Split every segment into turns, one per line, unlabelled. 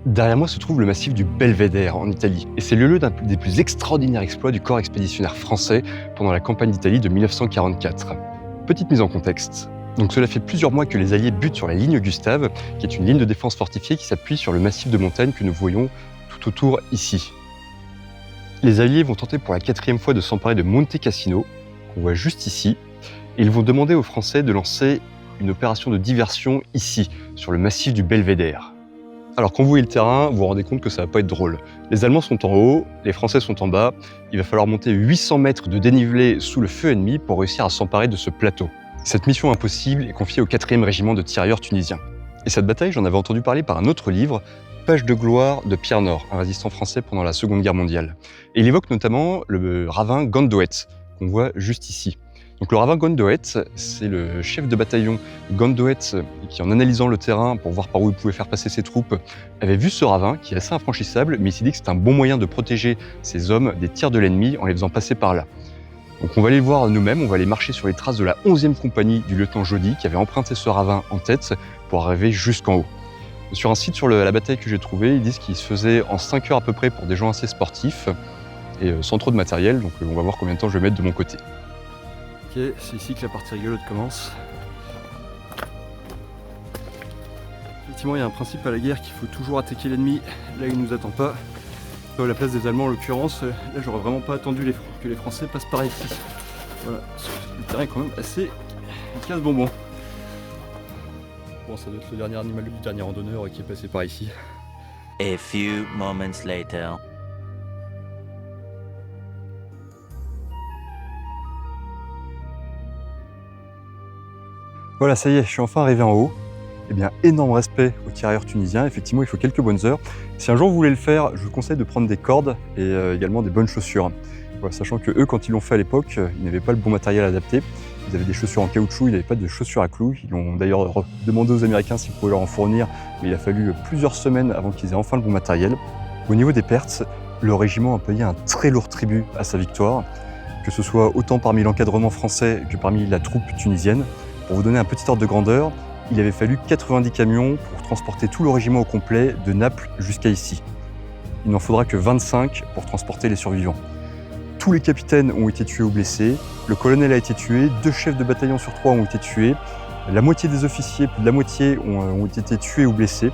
Derrière moi se trouve le massif du Belvédère en Italie, et c'est le lieu d'un des plus extraordinaires exploits du corps expéditionnaire français pendant la campagne d'Italie de 1944. Petite mise en contexte. Donc cela fait plusieurs mois que les Alliés butent sur la ligne Gustave, qui est une ligne de défense fortifiée qui s'appuie sur le massif de montagnes que nous voyons tout autour ici. Les Alliés vont tenter pour la 4e fois de s'emparer de Monte Cassino, qu'on voit juste ici, et ils vont demander aux Français de lancer une opération de diversion ici, sur le massif du Belvédère. Alors quand vous voyez le terrain, vous vous rendez compte que ça va pas être drôle. Les Allemands sont en haut, les Français sont en bas, il va falloir monter 800 mètres de dénivelé sous le feu ennemi pour réussir à s'emparer de ce plateau. Cette mission impossible est confiée au 4e régiment de tirailleurs tunisiens. Et cette bataille, j'en avais entendu parler par un autre livre, Page de gloire de Pierre Nord, un résistant français pendant la Seconde Guerre mondiale. Et il évoque notamment le ravin Gandoët, qu'on voit juste ici. Donc le ravin Gandoët, c'est le chef de bataillon Gandoët qui, en analysant le terrain pour voir par où il pouvait faire passer ses troupes, avait vu ce ravin qui est assez infranchissable, mais il s'est dit que c'est un bon moyen de protéger ses hommes des tirs de l'ennemi en les faisant passer par là. Donc on va aller le voir nous-mêmes, on va aller marcher sur les traces de la 11e compagnie du lieutenant Jody qui avait emprunté ce ravin en tête pour arriver jusqu'en haut. Sur un site sur la bataille que j'ai trouvé, ils disent qu'il se faisait en 5 heures à peu près pour des gens assez sportifs et sans trop de matériel, donc on va voir combien de temps je vais mettre de mon côté.
Ok, c'est ici que la partie rigolote commence. Effectivement, il y a un principe à la guerre qu'il faut toujours attaquer l'ennemi là où il ne nous attend pas. À la place des Allemands en l'occurrence, là j'aurais vraiment pas attendu que les Français passent par ici. Voilà, le terrain est quand même assez casse-bonbon. Bon, ça doit être le dernier animal du dernier randonneur qui est passé par ici.
A few moments later.
Voilà, ça y est, je suis enfin arrivé en haut. Eh bien, énorme respect aux tirailleurs tunisiens. Effectivement, il faut quelques bonnes heures. Si un jour vous voulez le faire, je vous conseille de prendre des cordes et également des bonnes chaussures. Voilà, sachant que eux, quand ils l'ont fait à l'époque, ils n'avaient pas le bon matériel adapté. Ils avaient des chaussures en caoutchouc, ils n'avaient pas de chaussures à clous. Ils ont d'ailleurs demandé aux Américains s'ils pouvaient leur en fournir, mais il a fallu plusieurs semaines avant qu'ils aient enfin le bon matériel. Au niveau des pertes, le régiment a payé un très lourd tribut à sa victoire, que ce soit autant parmi l'encadrement français que parmi la troupe tunisienne. Pour vous donner un petit ordre de grandeur, il avait fallu 90 camions pour transporter tout le régiment au complet de Naples jusqu'à ici. Il n'en faudra que 25 pour transporter les survivants. Tous les capitaines ont été tués ou blessés, le colonel a été tué, 2 chefs de bataillon sur 3 ont été tués, la moitié des officiers, plus de la moitié ont été tués ou blessés.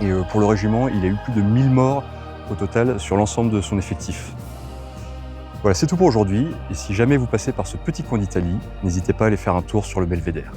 Et pour le régiment, il y a eu plus de 1000 morts au total sur l'ensemble de son effectif. Voilà, c'est tout pour aujourd'hui, et si jamais vous passez par ce petit coin d'Italie, n'hésitez pas à aller faire un tour sur le Belvédère.